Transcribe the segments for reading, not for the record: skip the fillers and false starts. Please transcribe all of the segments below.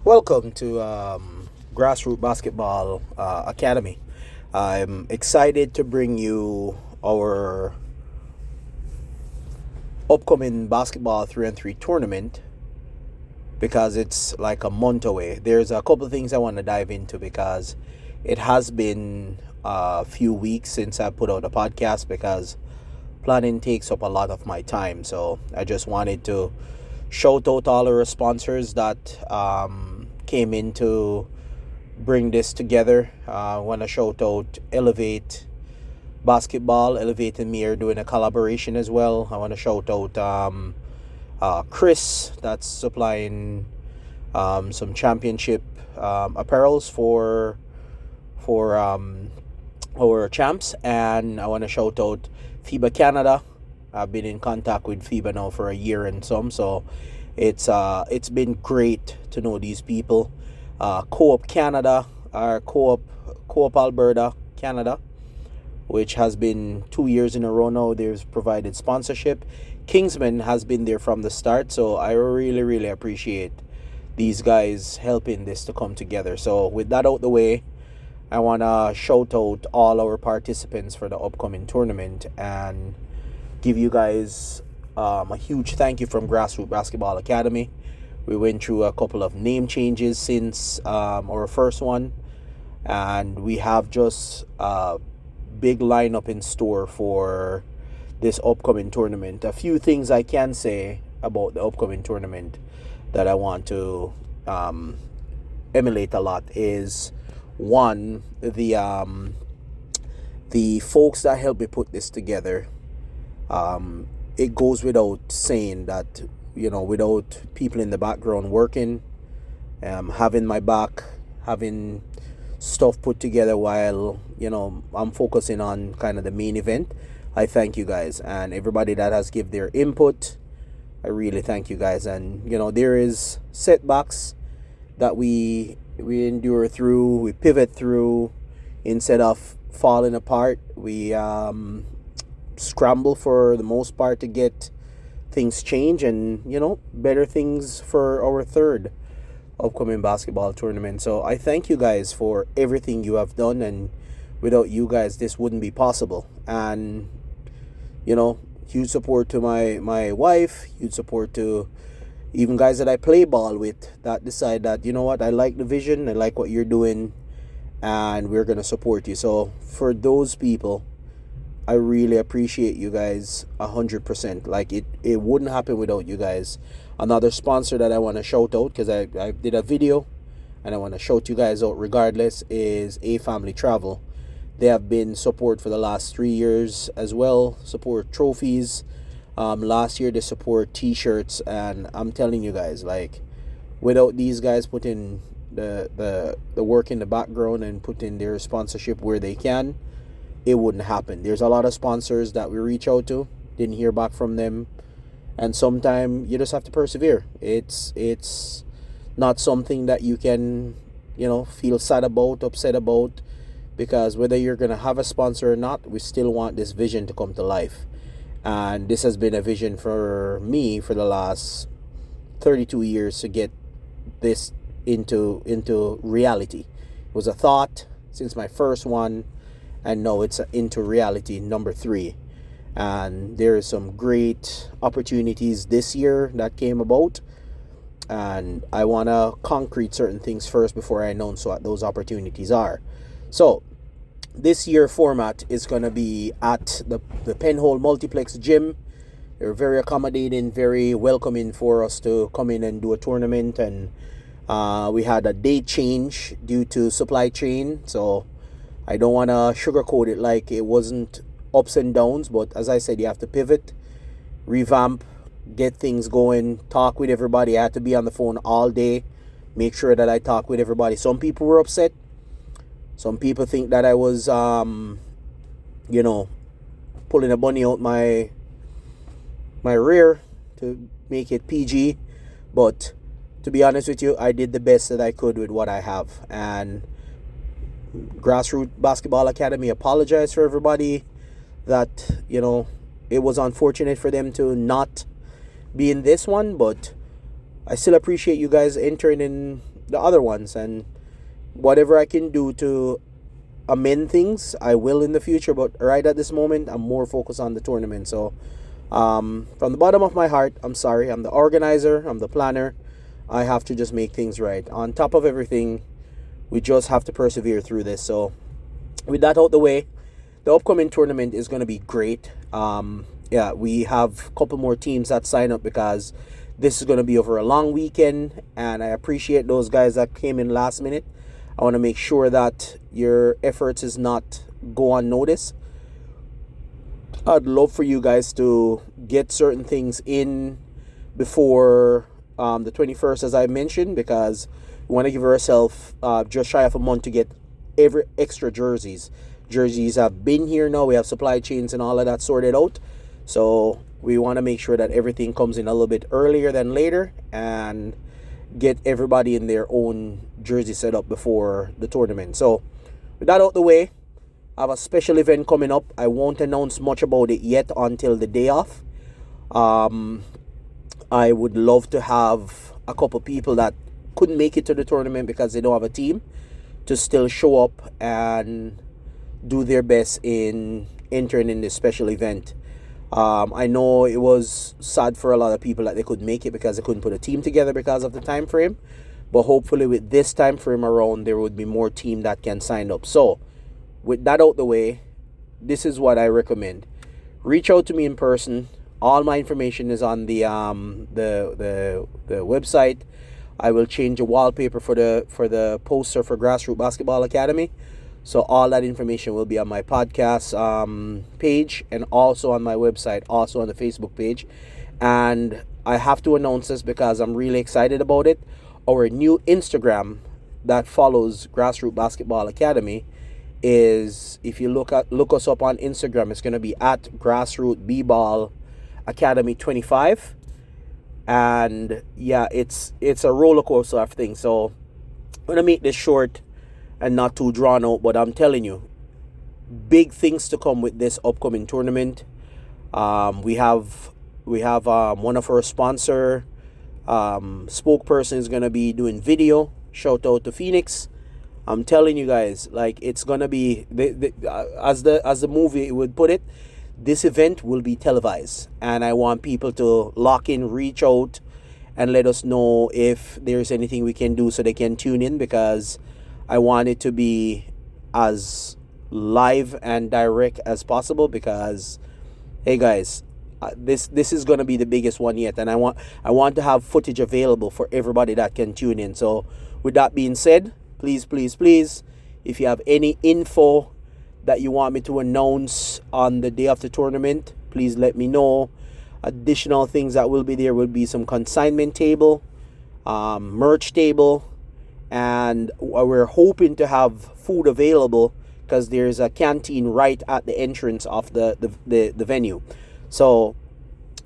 Welcome to Grassroot Basketball Academy. I'm excited to bring you our upcoming basketball 3-on-3 tournament because it's like a month away. There's a couple of things I want to dive into because it has been a few weeks since I put out a podcast because planning takes up a lot of my time. So I just wanted to shout out all our sponsors that came in to bring this together. I want to shout out Elevate Basketball. Elevate and me are doing a collaboration as well. I want to shout out Chris, that's supplying some championship apparels for our champs. And I want to shout out FIBA Canada. I've been in contact with FIBA now for a year and some, so it's been great to know these people. Co-op Canada, our Co-op Alberta, Canada, which has been 2 years in a row now. They've provided sponsorship. Kingsman has been there from the start, so I really appreciate these guys helping this to come together. So with that out the way, I want to shout out all our participants for the upcoming tournament and give you guys a huge thank you from Grassroot Basketball Academy. We went through a couple of name changes since our first one, and we have just a big lineup in store for this upcoming tournament. A few things I can say about the upcoming tournament that I want to emulate a lot is one, the folks that helped me put this together. It goes without saying that, without people in the background working, having my back, having stuff put together while, I'm focusing on kind of the main event. I thank you guys and everybody that has give their input. I really thank you guys. And, there is setbacks that we endure through, we pivot through. Instead of falling apart, we scramble for the most part to get things change and better things for our third upcoming basketball tournament. So I thank you guys for everything you have done, and without you guys this wouldn't be possible. And huge support to my wife, huge support to even guys that I play ball with that decide that I like the vision, I like what you're doing, and we're gonna support you. So for those people, I really appreciate you guys 100%. Like it wouldn't happen without you guys. Another sponsor that I want to shout out, because I did a video and I want to shout you guys out regardless, is A Family Travel. They have been support for the last 3 years as well. Support trophies. Last year they support t-shirts, and I'm telling you guys, like, without these guys putting the work in the background and putting their sponsorship where they can, it wouldn't happen. There's a lot of sponsors that we reach out to, didn't hear back from them, and sometimes you just have to persevere. It's not something that you can feel sad about, upset about, because whether you're gonna have a sponsor or not, we still want this vision to come to life. And this has been a vision for me for the last 32 years to get this into reality. It was a thought since my first one, and now it's into reality, number 3. And there is some great opportunities this year that came about, and I want to concrete certain things first before I announce what those opportunities are. So this year format is going to be at the Penhole Multiplex Gym. They're very accommodating, very welcoming for us to come in and do a tournament. And we had a date change due to supply chain, so I don't want to sugarcoat it like it wasn't ups and downs, but as I said, you have to pivot, revamp, get things going, talk with everybody. I had to be on the phone all day, make sure that I talk with everybody. Some people were upset. Some people think that I was, pulling a bunny out my rear to make it PG. But to be honest with you, I did the best that I could with what I have. And Grassroot Basketball Academy apologize for everybody that it was unfortunate for them to not be in this one, but I still appreciate you guys entering in the other ones, and whatever I can do to amend things, I will in the future. But right at this moment, I'm more focused on the tournament. So, from the bottom of my heart, I'm sorry. I'm the organizer. I'm the planner. I have to just make things right. On top of everything, we just have to persevere through this. So, with that out the way, the upcoming tournament is going to be great. Yeah, we have a couple more teams that sign up because this is going to be over a long weekend, and I appreciate those guys that came in last minute. I want to make sure that your efforts is not go unnoticed. I'd love for you guys to get certain things in before the 21st, as I mentioned, because we want to give ourselves just shy of a month to get every extra jerseys. Jerseys have been here now. We have supply chains and all of that sorted out. So we want to make sure that everything comes in a little bit earlier than later and get everybody in their own jersey set up before the tournament. So with that out the way, I have a special event coming up. I won't announce much about it yet until the day off. I would love to have a couple people that couldn't make it to the tournament because they don't have a team to still show up and do their best in entering in this special event. I know it was sad for a lot of people that they couldn't make it because they couldn't put a team together because of the time frame. But hopefully with this time frame around, there would be more team that can sign up. So with that out the way, this is what I recommend. Reach out to me in person. All my information is on the website. I will change the wallpaper for the poster for Grassroot Basketball Academy. So all that information will be on my podcast page and also on my website, also on the Facebook page. And I have to announce this because I'm really excited about it. Our new Instagram that follows Grassroot Basketball Academy is, if you look us up on Instagram, it's going to be at Grassroot B-Ball Academy 25. And yeah, it's a roller coaster of things. So I'm going to make this short and not too drawn out, but I'm telling you, big things to come with this upcoming tournament. We have one of our sponsor spokesperson is gonna be doing video. Shout out to Phoenix. I'm telling you guys, like, it's gonna be as the movie would put it, this event will be televised, and I want people to lock in, reach out, and let us know if there's anything we can do so they can tune in, because I want it to be as live and direct as possible, because hey guys, this is going to be the biggest one yet, and I want to have footage available for everybody that can tune in. So with that being said, please, if you have any info that you want me to announce on the day of the tournament, please let me know. Additional things that will be there will be some consignment table, merch table, and we're hoping to have food available because there's a canteen right at the entrance of the venue. So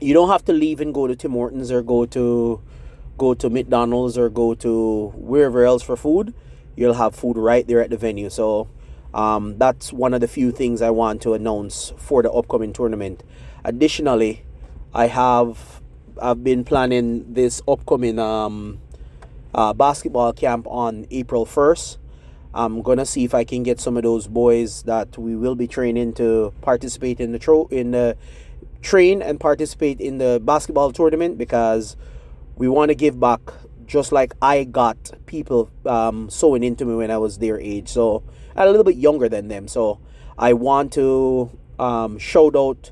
you don't have to leave and go to Tim Hortons or go to McDonald's or go to wherever else for food. You'll have food right there at the venue. So that's one of the few things I want to announce for the upcoming tournament. Additionally, I've been planning this upcoming basketball camp on April 1st. I'm gonna see if I can get some of those boys that we will be training to participate in the train and participate in the basketball tournament, because we want to give back just like I got people sewing into me when I was their age. So I'm a little bit younger than them. So I want to shout out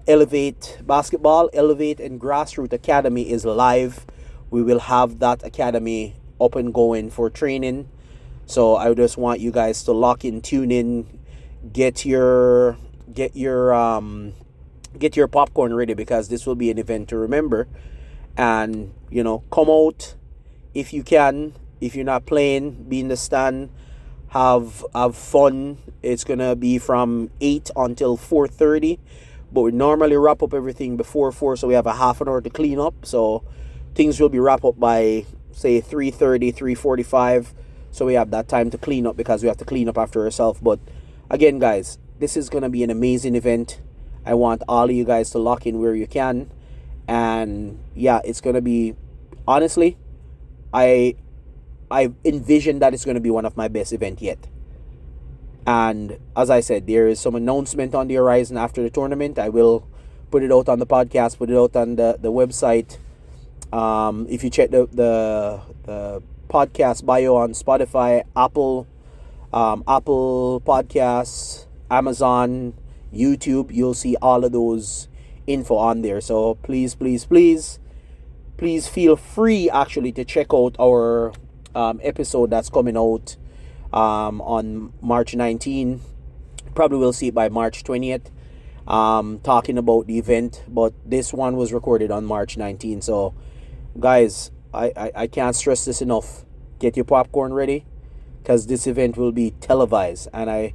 Elevate Basketball. Elevate and Grassroot Academy is live. We will have that academy up and going for training. So I just want you guys to lock in, tune in, get your popcorn ready, because this will be an event to remember. And come out if you can. If you're not playing, be in the stand, have fun. It's gonna be from 8 until 4:30, but we normally wrap up everything before 4, so we have a half an hour to clean up. So things will be wrapped up by say 3:30, 3:45. So we have that time to clean up, because we have to clean up after ourselves. But again, guys, this is gonna be an amazing event. I want all of you guys to lock in where you can. And yeah, it's gonna be, honestly, I I envision that it's going to be one of my best events yet. And as I said, there is some announcement on the horizon after the tournament. I will put it out on the podcast, put it out on the website. If you check the podcast bio on Spotify, Apple Podcasts, Amazon, YouTube, you'll see all of those info on there. So please feel free actually to check out our episode that's coming out on March 19. Probably will see it by March 20th, talking about the event, but this one was recorded on March 19. So guys, I can't stress this enough. Get your popcorn ready, because this event will be televised, and I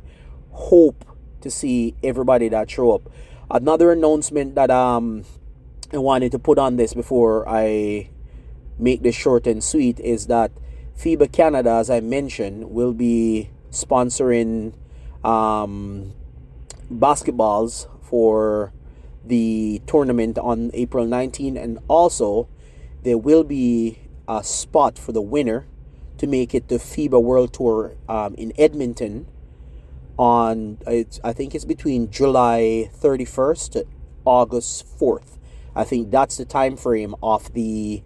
hope to see everybody that show up. Another announcement that I wanted to put on this before I make this short and sweet is that FIBA Canada, as I mentioned, will be sponsoring basketballs for the tournament on April 19, and also there will be a spot for the winner to make it to FIBA World Tour in Edmonton on, I think it's between July 31st to August 4th. I think that's the time frame of the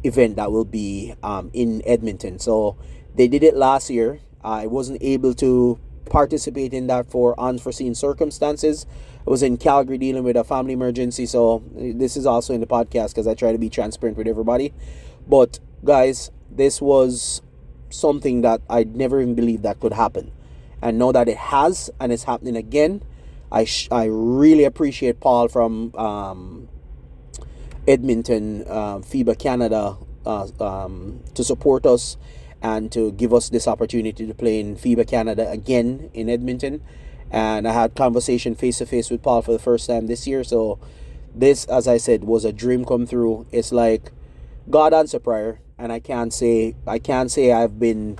event that will be in Edmonton. So they did it last year. I wasn't able to participate in that for unforeseen circumstances. I was in Calgary dealing with a family emergency, so this is also in the podcast because I try to be transparent with everybody. But guys, this was something that I never even believed that could happen, and now that it has and it's happening again, I really appreciate Paul from Edmonton, FIBA Canada, to support us and to give us this opportunity to play in FIBA Canada again in Edmonton. And I had conversation face to face with Paul for the first time this year. So this, as I said, was a dream come true. It's like God answer prayer, and I can't say I've been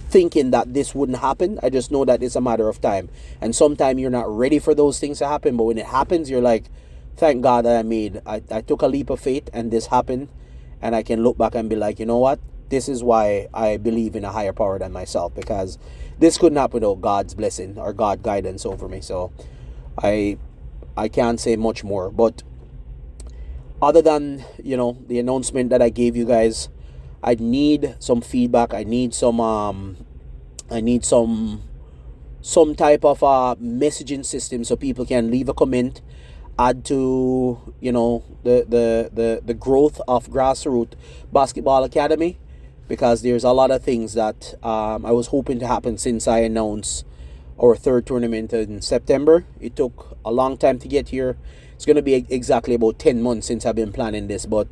thinking that this wouldn't happen. I just know that it's a matter of time. And sometimes you're not ready for those things to happen, but when it happens, you're like, thank God that I took a leap of faith and this happened, and I can look back and be like, you know what? This is why I believe in a higher power than myself, because this couldn't happen without God's blessing or God guidance over me. So I can't say much more, but other than, the announcement that I gave you guys, I need some feedback. I need some type of messaging system so people can leave a comment, add to the growth of Grassroot Basketball Academy, because there's a lot of things that I was hoping to happen since I announced our third tournament in September. It took a long time to get here. It's going to be exactly about 10 months since I've been planning this, but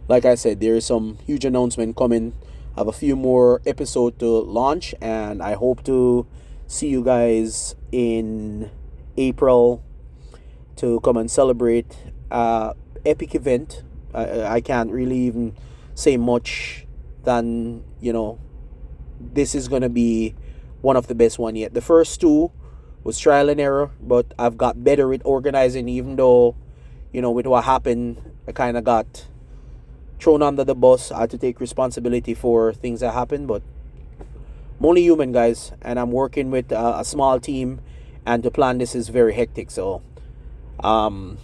like I said, there is some huge announcement coming. I have a few more episodes to launch, and I hope to see you guys in April to come and celebrate epic event. I can't really even say much than, this is going to be one of the best one yet. The first two was trial and error, but I've got better with organizing, even though, with what happened, I kind of got thrown under the bus. I had to take responsibility for things that happened, but I'm only human, guys, and I'm working with a small team, and to plan this is very hectic. So I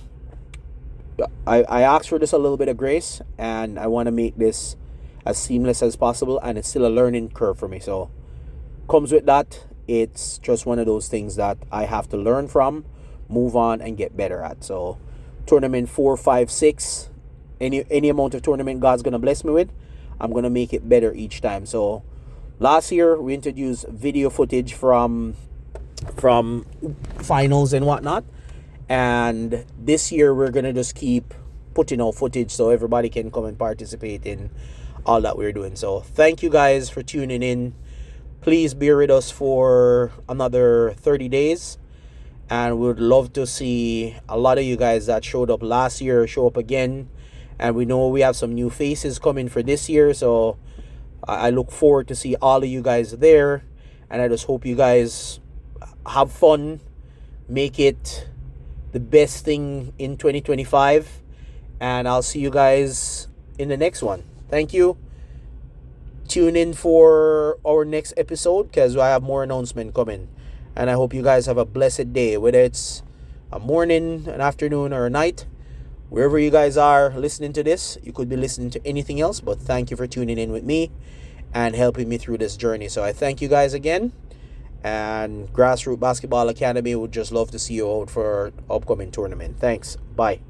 asked for this a little bit of grace, and I want to make this as seamless as possible, and it's still a learning curve for me. So comes with that. It's just one of those things that I have to learn from, move on, and get better at. So tournament 4, 5, 6, any amount of tournament God's gonna bless me with, I'm gonna make it better each time. So last year we introduced video footage from finals and whatnot, and this year we're gonna just keep putting out footage so everybody can come and participate in all that we're doing. So thank you guys for tuning in. Please bear with us for another 30 days, and we would love to see a lot of you guys that showed up last year show up again. And we know we have some new faces coming for this year, so I look forward to see all of you guys there. And I just hope you guys have fun, make it the best thing in 2025. And I'll see you guys in the next one. Thank you. Tune in for our next episode because I have more announcement coming. And I hope you guys have a blessed day, whether it's a morning, an afternoon, or a night. Wherever you guys are listening to this, you could be listening to anything else, but thank you for tuning in with me and helping me through this journey. So I thank you guys again. And Grassroot Basketball Academy would just love to see you out for upcoming tournament. Thanks. Bye.